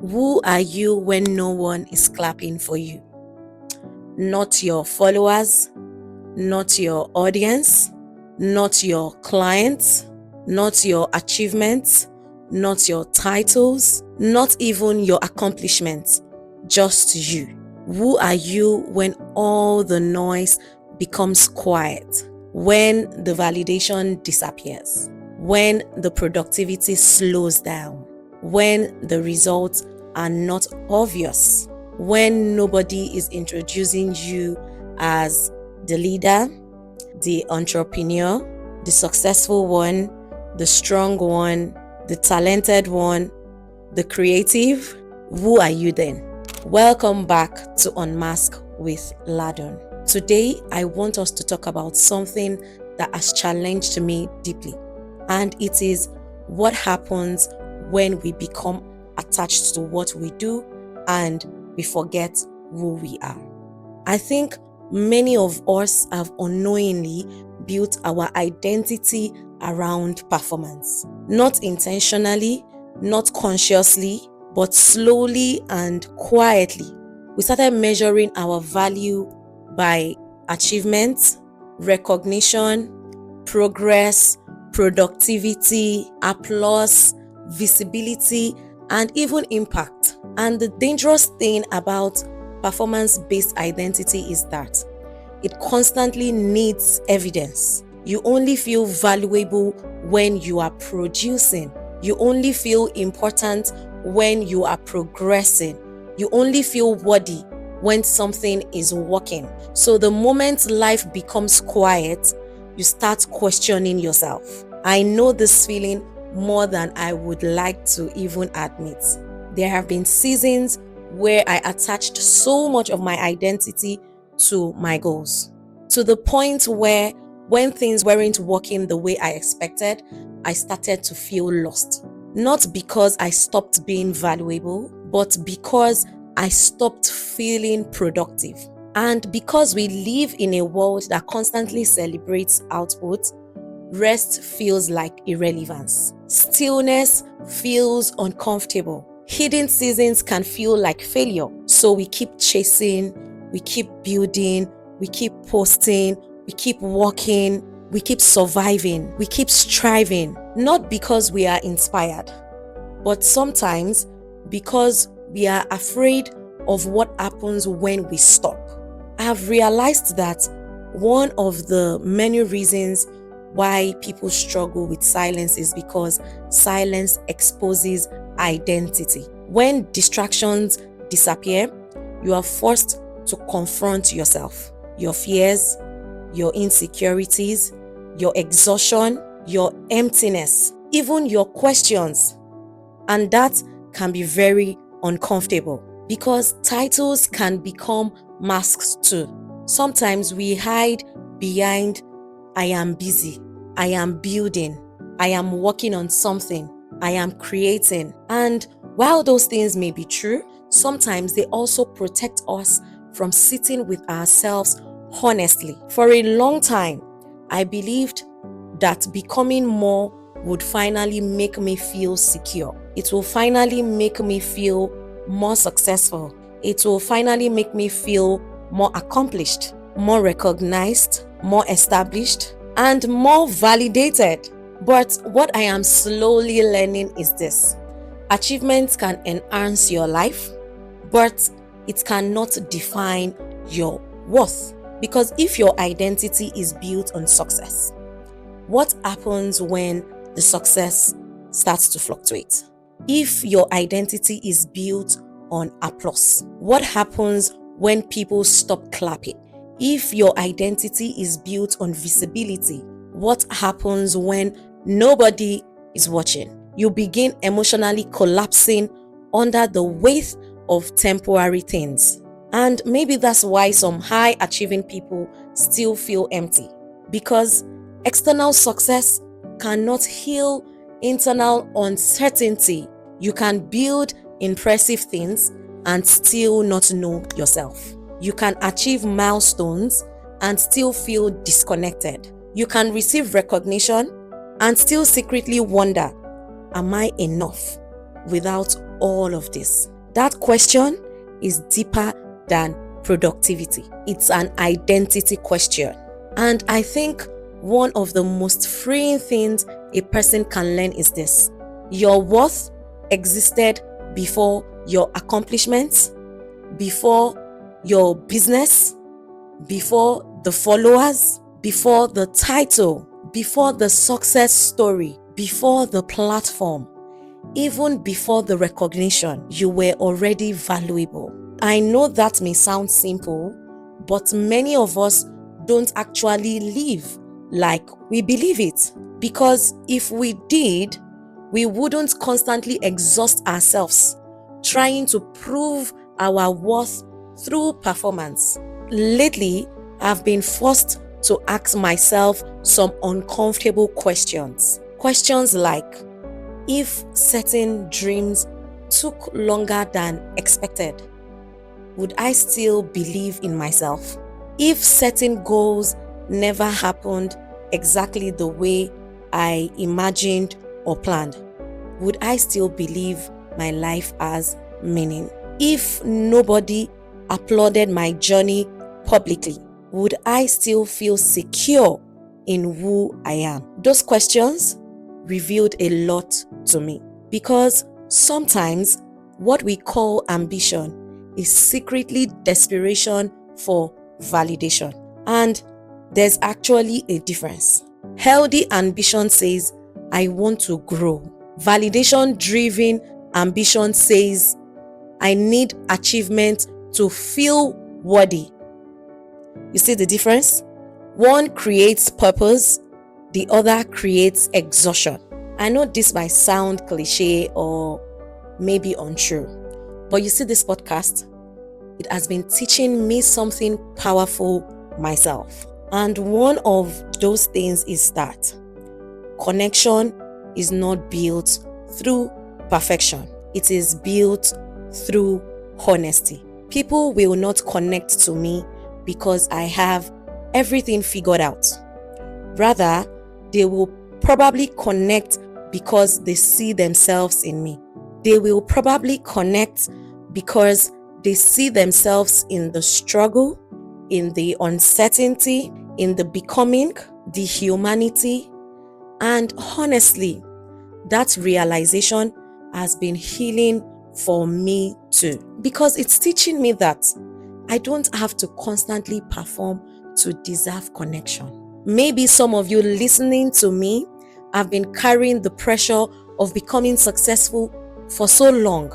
Who are you when no one is clapping for you? Not your followers, not your audience, not your clients, not your achievements, not your titles, not even your accomplishments, just you. Who are you when all the noise becomes quiet? When the validation disappears? When the productivity slows down? When the results are not obvious? When nobody is introducing you as the leader, the entrepreneur, the successful one, the strong one, the talented one, the creative? Who are you then? Welcome back to Unmask with Ladon. Today, I want us to talk about something that has challenged me deeply, and it is what happens when we become attached to what we do and we forget who we are. I think many of us have unknowingly built our identity around performance. Not intentionally, not consciously, but slowly and quietly. We started measuring our value by achievements, recognition, progress, productivity, applause, visibility, and even impact. And the dangerous thing about performance-based identity is that it constantly needs evidence. You only feel valuable when you are producing. You only feel important when you are progressing. You only feel worthy when something is working. So the moment life becomes quiet, you start questioning yourself. I know this feeling more than I would like to even admit. There have been seasons where I attached so much of my identity to my goals, to the point where when things weren't working the way I expected, I started to feel lost. Not because I stopped being valuable, but because I stopped feeling productive. And because we live in a world that constantly celebrates output, rest feels like irrelevance. Stillness feels uncomfortable. Hidden seasons can feel like failure. So we keep chasing, we keep building, we keep posting, we keep working, we keep surviving, we keep striving. Not because we are inspired, but sometimes because we are afraid of what happens when we stop. I have realized that one of the many reasons why people struggle with silence is because silence exposes identity. When distractions disappear, you are forced to confront yourself, your fears, your insecurities, your exhaustion, your emptiness, even your questions. And that can be very uncomfortable because titles can become masks too. Sometimes we hide behind I am busy, I am building, I am working on something, I am creating. And while those things may be true, sometimes they also protect us from sitting with ourselves honestly. For a long time, I believed that becoming more would finally make me feel secure. It will finally make me feel more successful. It will finally make me feel more accomplished, more recognized, more established, and more validated. But what I am slowly learning is this: achievements can enhance your life, but it cannot define your worth. Because if your identity is built on success, what happens when the success starts to fluctuate? If your identity is built on applause, what happens when people stop clapping? If your identity is built on visibility, what happens when nobody is watching? You begin emotionally collapsing under the weight of temporary things. And maybe that's why some high achieving people still feel empty, because external success cannot heal internal uncertainty. You can build impressive things and still not know yourself. You can achieve milestones and still feel disconnected. You can receive recognition and still secretly wonder, am I enough? without all of this? That question is deeper than productivity. It's an identity question. And I think one of the most freeing things a person can learn is this: your worth existed before your accomplishments, before your business, before the followers, before the title, before the success story, before the platform, even before the recognition. You were already valuable. I know that may sound simple, but many of us don't actually live like we believe it. Because if we did, we wouldn't constantly exhaust ourselves trying to prove our worth through performance. Lately, I've been forced to ask myself some uncomfortable questions. Questions like, if certain dreams took longer than expected, would I still believe in myself? If certain goals never happened exactly the way I imagined or planned, would I still believe my life has meaning? If nobody applauded my journey publicly, would I still feel secure in who I am? Those questions revealed a lot to me, because sometimes what we call ambition is secretly desperation for validation. And there's actually a difference. Healthy ambition says, I want to grow. Validation-driven ambition says, I need achievement to feel worthy. You see the difference? One creates purpose, the other creates exhaustion. I know this might sound cliche or maybe untrue, but you see, this podcast, it has been teaching me something powerful myself. And one of those things is that connection is not built through perfection. It is built through honesty. People will not connect to me because I have everything figured out. Rather, they will probably connect because they see themselves in me. They will probably connect because they see themselves in the struggle, in the uncertainty, in the becoming, the humanity. And honestly, that realization has been healing for me too, because it's teaching me that I don't have to constantly perform to deserve connection. Maybe some of you listening to me have been carrying the pressure of becoming successful for so long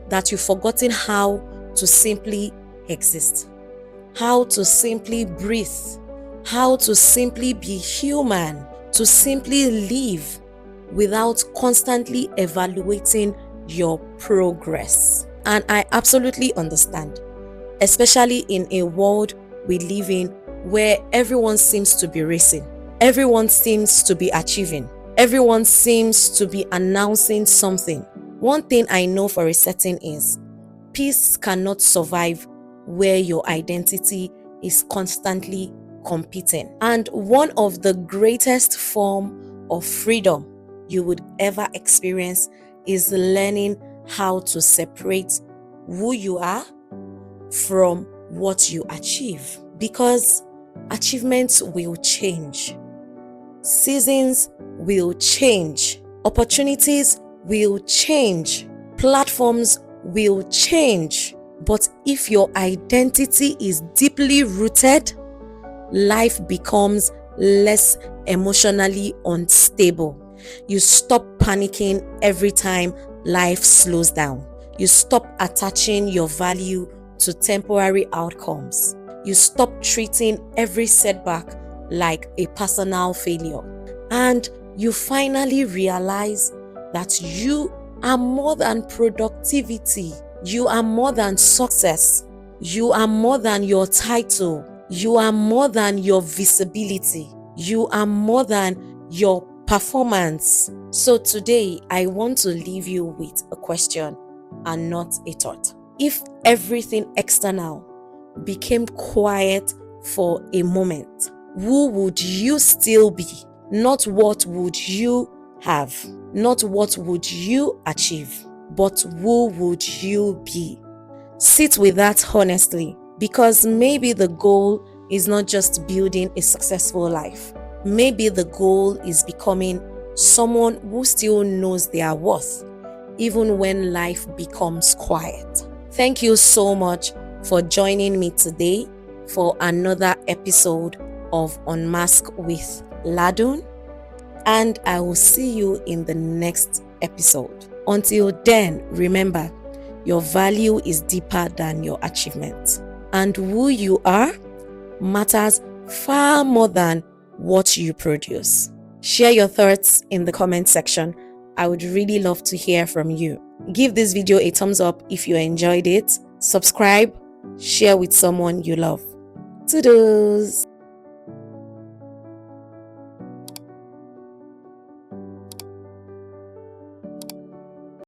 that you've forgotten how to simply exist, how to simply breathe, how to simply be human, to simply live without constantly evaluating your progress. And I absolutely understand, especially in a world we live in where everyone seems to be racing, everyone seems to be achieving, everyone seems to be announcing something. One thing I know for a certain is peace cannot survive where your identity is constantly competing. And one of the greatest form of freedom you would ever experience is learning how to separate who you are from what you achieve. Because achievements will change, seasons will change, opportunities will change, platforms will change. But if your identity is deeply rooted, life becomes less emotionally unstable. You stop panicking every time life slows down. You stop attaching your value to temporary outcomes. You stop treating every setback like a personal failure. And you finally realize that you are more than productivity. You are more than success. You are more than your title. You are more than your visibility. You are more than your performance. So today, I want to leave you with a question and not a thought. If everything external became quiet for a moment, who would you still be? Not what would you have, not what would you achieve. but who would you be? Sit with that honestly, because maybe the goal is not just building a successful life. Maybe the goal is becoming someone who still knows their worth, even when life becomes quiet. Thank you so much for joining me today for another episode of Unmask with Ladun, and I will see you in the next episode. Until then, remember, your value is deeper than your achievement, and who you are matters far more than what you produce. Share your thoughts in the comment section. I would really love to hear from you. Give this video a thumbs up if you enjoyed it. Subscribe, share with someone you love. Toodles!